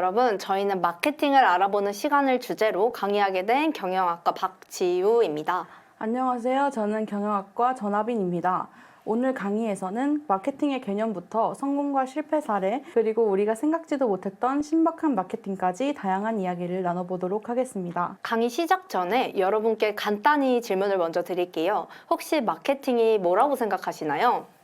여러분, 저희는 마케팅을 알아보는 시간을 주제로 강의하게 된 경영학과 박지우입니다. 안녕하세요. 저는 경영학과 전하빈입니다. 오늘 강의에서는 마케팅의 개념부터 성공과 실패 사례, 그리고 우리가 생각지도 못했던 신박한 마케팅까지 다양한 이야기를 나눠보도록 하겠습니다. 강의 시작 전에 여러분께 간단히 질문을 먼저 드릴게요. 혹시 마케팅이 뭐라고 생각하시나요?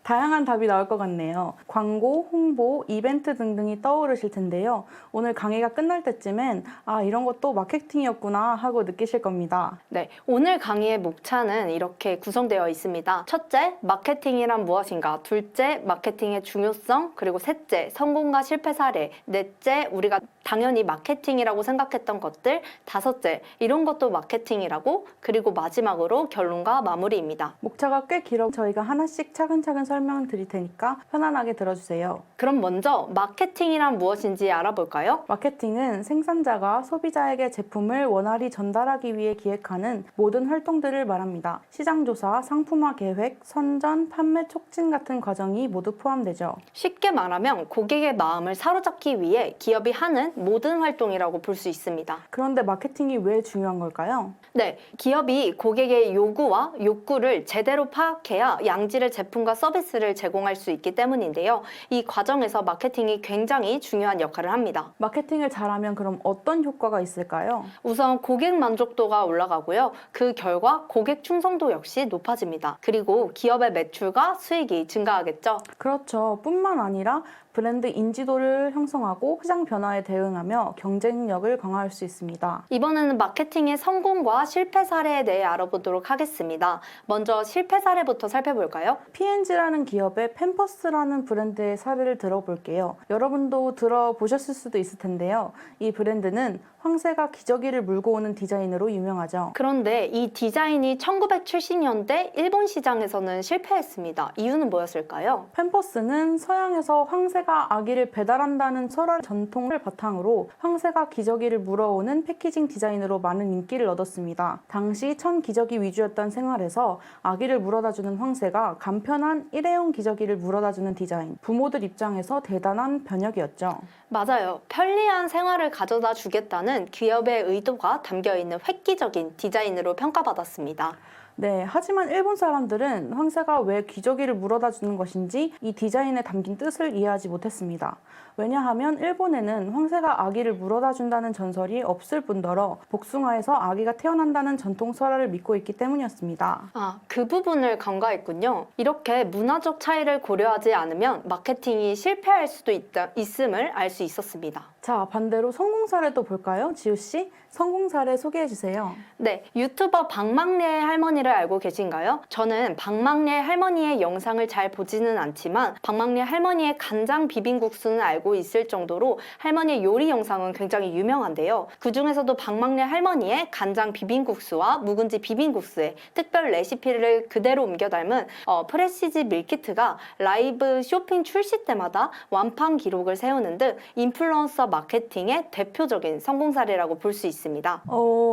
다양한 답이 나올 것 같네요. 광고, 홍보, 이벤트 등등이 떠오르실 텐데요. 오늘 강의가 끝날 때쯤엔 이런 것도 마케팅이었구나 하고 느끼실 겁니다. 네, 오늘 강의의 목차는 이렇게 구성되어 있습니다. 첫째, 마케팅이란 무엇인가? 둘째, 마케팅의 중요성. 그리고 셋째, 성공과 실패 사례. 넷째, 우리가 당연히 마케팅이라고 생각했던 것들. 다섯째, 이런 것도 마케팅이라고. 그리고 마지막으로 결론과 마무리입니다. 목차가 꽤 길어 저희가 하나씩 차근차근 설명을 드릴 테니까 편안하게 들어주세요. 그럼 먼저 마케팅이란 무엇인지 알아볼까요? 마케팅은 생산자가 소비자에게 제품을 원활히 전달하기 위해 기획하는 모든 활동들을 말합니다. 시장조사, 상품화 계획, 선전, 판매 촉진 같은 과정이 모두 포함되죠. 쉽게 말하면 고객의 마음을 사로잡기 위해 기업이 하는 모든 활동이라고 볼 수 있습니다. 그런데 마케팅이 왜 중요한 걸까요? 네, 기업이 고객의 요구와 욕구를 제대로 파악해야 양질의 제품과 서비스를 제공할 수 있기 때문인데요. 이 과정에서 마케팅이 굉장히 중요한 역할을 합니다. 마케팅을 잘하면 그럼 어떤 효과가 있을까요? 우선 고객 만족도가 올라가고요. 그 결과 고객 충성도 역시 높아집니다. 그리고 기업의 매출과 수익이 증가하겠죠. 그렇죠. 뿐만 아니라 브랜드 인지도를 형성하고 시장 변화에 대응하며 경쟁력을 강화할 수 있습니다. 이번에는 마케팅의 성공과 실패 사례에 대해 알아보도록 하겠습니다. 먼저 실패 사례부터 살펴볼까요? P&G라는 기업의 팸퍼스라는 브랜드의 사례를 들어볼게요. 여러분도 들어보셨을 수도 있을 텐데요. 이 브랜드는 황새가 기저귀를 물고 오는 디자인으로 유명하죠. 그런데 이 디자인이 1970년대 일본 시장에서는 실패했습니다. 이유는 뭐였을까요? 팸퍼스는 서양에서 황새가 아기를 배달한다는 설화 전통을 바탕으로 황새가 기저귀를 물어오는 패키징 디자인으로 많은 인기를 얻었습니다. 당시 천 기저귀 위주였던 생활에서 아기를 물어다주는 황새가 간편한 일회용 기저귀를 물어다주는 디자인, 부모들 입장에서 대단한 변혁이었죠. 맞아요. 편리한 생활을 가져다 주겠다는 기업의 의도가 담겨있는 획기적인 디자인으로 평가받았습니다. 네, 하지만 일본 사람들은 황새가 왜 기저귀를 물어다 주는 것인지 이 디자인에 담긴 뜻을 이해하지 못했습니다. 왜냐하면 일본에는 황새가 아기를 물어다 준다는 전설이 없을 뿐더러 복숭아에서 아기가 태어난다는 전통 설화를 믿고 있기 때문이었습니다. 그 부분을 간과했군요. 이렇게 문화적 차이를 고려하지 않으면 마케팅이 실패할 수도 있음을 알 수 있었습니다. 자, 반대로 성공 사례도 볼까요? 지우 씨, 성공 사례 소개해 주세요. 네, 유튜버 박막래의 할머니를 알고 계신가요? 저는 박막래 할머니의 영상을 잘 보지는 않지만 박막래 할머니의 간장 비빔국수는 알고 있을 정도로 할머니의 요리 영상은 굉장히 유명한데요. 그 중에서도 박막래 할머니의 간장 비빔국수와 묵은지 비빔국수의 특별 레시피를 그대로 옮겨 닮은 프레시지 밀키트가 라이브 쇼핑 출시 때마다 완판 기록을 세우는 등 인플루언서 마케팅의 대표적인 성공 사례라고 볼 수 있습니다.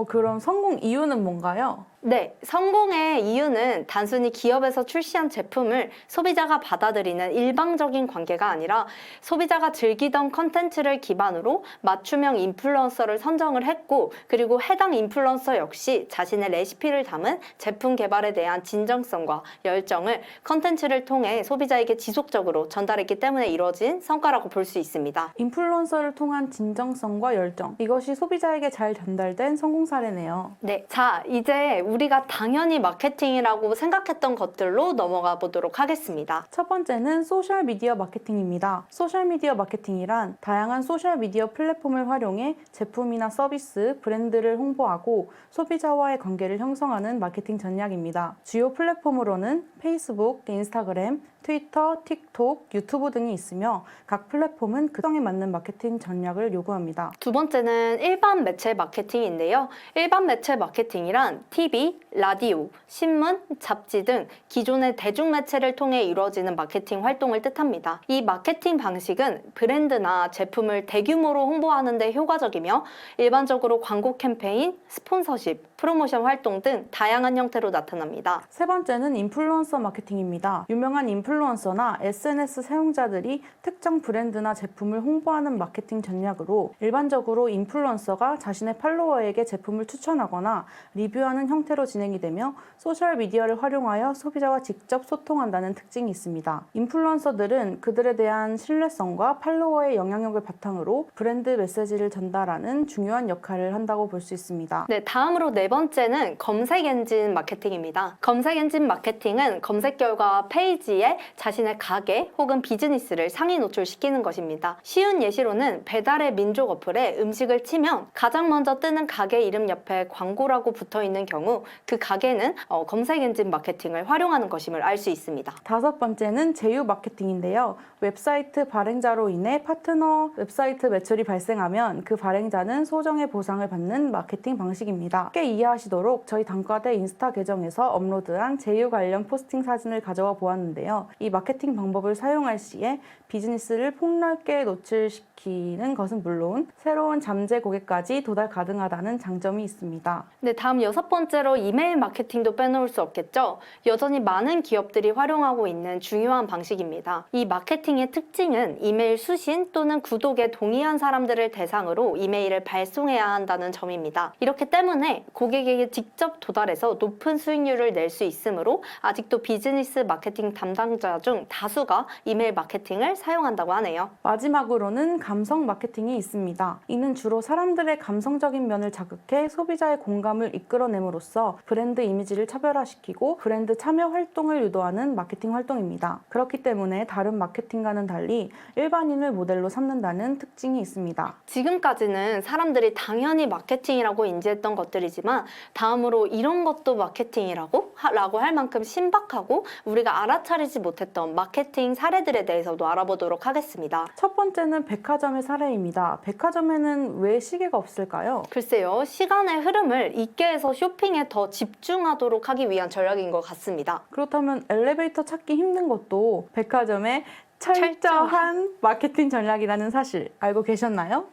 그럼 성공 이유는 뭔가요? 네, 성공의 이유는 단순히 기업에서 출시한 제품을 소비자가 받아들이는 일방적인 관계가 아니라 소비자가 즐기던 컨텐츠를 기반으로 맞춤형 인플루언서를 선정을 했고, 그리고 해당 인플루언서 역시 자신의 레시피를 담은 제품 개발에 대한 진정성과 열정을 컨텐츠를 통해 소비자에게 지속적으로 전달했기 때문에 이루어진 성과라고 볼 수 있습니다. 인플루언서를 통한 진정성과 열정, 이것이 소비자에게 잘 전달된 성공 사례네요. 네, 자, 이제 우리가 당연히 마케팅이라고 생각했던 것들로 넘어가 보도록 하겠습니다. 첫 번째는 소셜미디어 마케팅입니다. 소셜미디어 마케팅이란 다양한 소셜미디어 플랫폼을 활용해 제품이나 서비스, 브랜드를 홍보하고 소비자와의 관계를 형성하는 마케팅 전략입니다. 주요 플랫폼으로는 페이스북, 인스타그램, 트위터, 틱톡, 유튜브 등이 있으며 각 플랫폼은 그 특성에 맞는 마케팅 전략을 요구합니다. 두 번째는 일반 매체 마케팅인데요. 일반 매체 마케팅이란 TV, 라디오, 신문, 잡지 등 기존의 대중매체를 통해 이루어지는 마케팅 활동을 뜻합니다. 이 마케팅 방식은 브랜드나 제품을 대규모로 홍보하는 데 효과적이며 일반적으로 광고 캠페인, 스폰서십, 프로모션 활동 등 다양한 형태로 나타납니다. 세 번째는 인플루언서 마케팅입니다. 유명한 인플루언서나 SNS 사용자들이 특정 브랜드나 제품을 홍보하는 마케팅 전략으로 일반적으로 인플루언서가 자신의 팔로워에게 제품을 추천하거나 리뷰하는 형태로 진행이 되며 소셜미디어를 활용하여 소비자와 직접 소통한다는 특징이 있습니다. 인플루언서들은 그들에 대한 신뢰성과 팔로워의 영향력을 바탕으로 브랜드 메시지를 전달하는 중요한 역할을 한다고 볼 수 있습니다. 네, 다음으로 네 번째는 검색 엔진 마케팅입니다. 검색 엔진 마케팅은 검색 결과 페이지에 자신의 가게 혹은 비즈니스를 상위 노출시키는 것입니다. 쉬운 예시로는 배달의 민족 어플에 음식을 치면 가장 먼저 뜨는 가게 이름 옆에 광고라고 붙어 있는 경우 그 가게는 검색 엔진 마케팅을 활용하는 것임을 알 수 있습니다. 다섯 번째는 제휴 마케팅인데요. 웹사이트 발행자로 인해 파트너 웹사이트 매출이 발생하면 그 발행자는 소정의 보상을 받는 마케팅 방식입니다. 쉽게 이해하시도록 저희 단과대 인스타 계정에서 업로드한 제휴 관련 포스팅 사진을 가져와 보았는데요. 이 마케팅 방법을 사용할 시에 비즈니스를 폭넓게 노출시키는 것은 물론 새로운 잠재 고객까지 도달 가능하다는 장점이 있습니다. 네, 다음 여섯 번째로 이메일 마케팅도 빼놓을 수 없겠죠. 여전히 많은 기업들이 활용하고 있는 중요한 방식입니다. 이 마케팅의 특징은 이메일 수신 또는 구독에 동의한 사람들을 대상으로 이메일을 발송해야 한다는 점입니다. 이렇기 때문에 고객에게 직접 도달해서 높은 수익률을 낼 수 있으므로 아직도 비즈니스 마케팅 담당자 중 다수가 이메일 마케팅을 사용한다고 하네요. 마지막으로는 감성 마케팅이 있습니다. 이는 주로 사람들의 감성적인 면을 자극해 소비자의 공감을 이끌어냄으로써 브랜드 이미지를 차별화시키고 브랜드 참여 활동을 유도하는 마케팅 활동입니다. 그렇기 때문에 다른 마케팅과는 달리 일반인을 모델로 삼는다는 특징이 있습니다. 지금까지는 사람들이 당연히 마케팅이라고 인지했던 것들이지만 다음으로 이런 것도 마케팅이라고? 라고 할 만큼 신박하고 우리가 알아차리지 못했던 마케팅 사례들에 대해서도 알아보도록 하겠습니다. 첫 번째는 백화점의 사례입니다. 백화점에는 왜 시계가 없을까요? 글쎄요, 시간의 흐름을 잊게 해서 쇼핑에 더 집중하도록 하기 위한 전략인 것 같습니다. 그렇다면 엘리베이터 찾기 힘든 것도 백화점의 철저한 마케팅 전략이라는 사실 알고 계셨나요?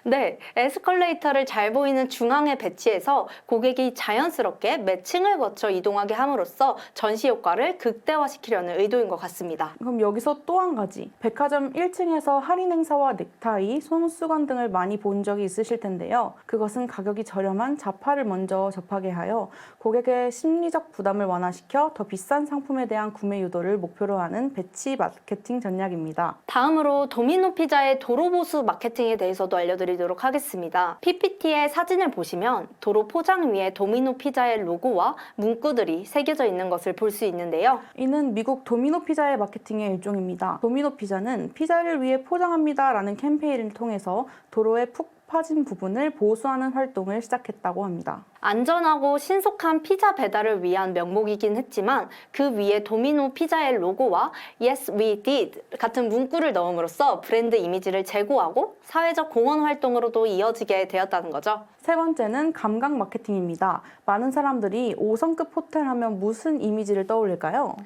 네, 에스컬레이터를 잘 보이는 중앙에 배치해서 고객이 자연스럽게 몇 층을 거쳐 이동하게 함으로써 전시 효과를 극대화시키려는 의도인 것 같습니다. 그럼 여기서 또 한 가지, 백화점 1층에서 할인 행사와 넥타이, 손수건 등을 많이 본 적이 있으실 텐데요. 그것은 가격이 저렴한 자파를 먼저 접하게 하여 고객의 심리적 부담을 완화시켜 더 비싼 상품에 대한 구매 유도를 목표로 하는 배치 마케팅 전략입니다. 다음으로 도미노 피자의 도로 보수 마케팅에 대해서도 알려드리도록 하겠습니다. PPT의 사진을 보시면 도로 포장 위에 도미노 피자의 로고와 문구들이 새겨져 있는 것을 볼 수 있는데요. 이는 미국 도미노 피자의 마케팅의 일종입니다. 도미노 피자는 피자를 위해 포장합니다 라는 캠페인을 통해서 도로에 푹 파진 부분을 보수하는 활동을 시작했다고 합니다. 안전하고 신속한 피자 배달을 위한 명목이긴 했지만 그 위에 도미노 피자의 로고와 Yes, we did 같은 문구를 넣음으로써 브랜드 이미지를 제고하고 사회적 공헌 활동으로도 이어지게 되었다는 거죠. 세 번째는 감각 마케팅입니다. 많은 사람들이 5성급 호텔 하면 무슨 이미지를 떠올릴까요?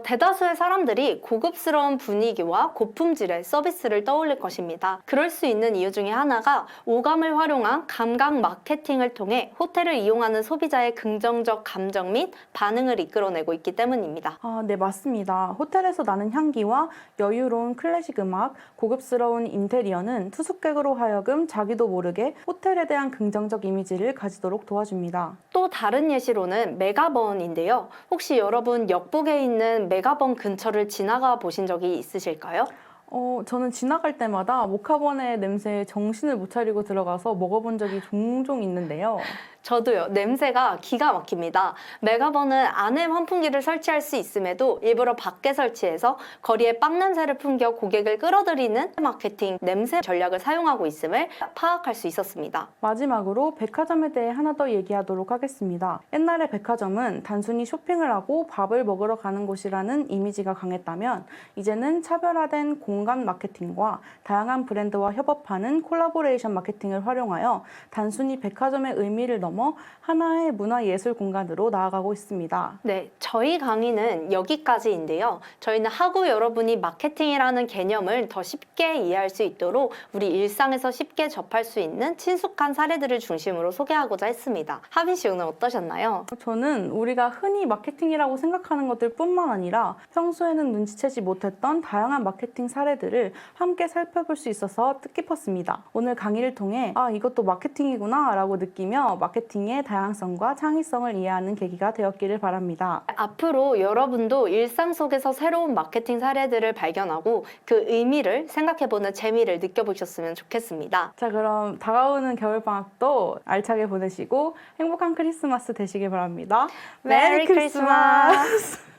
대다수의 사람들이 고급스러운 분위기와 고품질의 서비스를 떠올릴 것입니다. 그럴 수 있는 이유 중에 하나가 오감을 활용한 감각 마케팅을 통해 호텔을 이용하는 소비자의 긍정적 감정 및 반응을 이끌어내고 있기 때문입니다. 네, 맞습니다. 호텔에서 나는 향기와 여유로운 클래식 음악, 고급스러운 인테리어는 투숙객으로 하여금 자기도 모르게 호텔에 대한 긍정적 이미지를 가지도록 도와줍니다. 또 다른 예시로는 메가번인데요. 혹시 여러분 역북에 있는 메가번 근처를 지나가 보신 적이 있으실까요? 저는 지나갈 때마다 모카번의 냄새에 정신을 못 차리고 들어가서 먹어본 적이 종종 있는데요. 저도요. 냄새가 기가 막힙니다. 메가번은 안에 환풍기를 설치할 수 있음에도 일부러 밖에 설치해서 거리에 빵 냄새를 풍겨 고객을 끌어들이는 마케팅 냄새 전략을 사용하고 있음을 파악할 수 있었습니다. 마지막으로 백화점에 대해 하나 더 얘기하도록 하겠습니다. 옛날에 백화점은 단순히 쇼핑을 하고 밥을 먹으러 가는 곳이라는 이미지가 강했다면 이제는 차별화된 공간 마케팅과 다양한 브랜드와 협업하는 콜라보레이션 마케팅을 활용하여 단순히 백화점의 의미를 넘어 넘어 하나의 문화예술 공간으로 나아가고 있습니다. 네, 저희 강의는 여기까지인데요. 저희는 학우 여러분이 마케팅이라는 개념을 더 쉽게 이해할 수 있도록 우리 일상에서 쉽게 접할 수 있는 친숙한 사례들을 중심으로 소개하고자 했습니다. 하빈 씨 오늘 어떠셨나요? 저는 우리가 흔히 마케팅이라고 생각하는 것들뿐만 아니라 평소에는 눈치채지 못했던 다양한 마케팅 사례들을 함께 살펴볼 수 있어서 뜻깊었습니다. 오늘 강의를 통해 이것도 마케팅이구나 라고 느끼며 마케팅의 다양성과 창의성을 이해하는 계기가 되었기를 바랍니다. 앞으로 여러분도 일상 속에서 새로운 마케팅 사례들을 발견하고 그 의미를 생각해보는 재미를 느껴보셨으면 좋겠습니다. 자, 그럼 다가오는 겨울방학도 알차게 보내시고 행복한 크리스마스 되시길 바랍니다. 메리 크리스마스!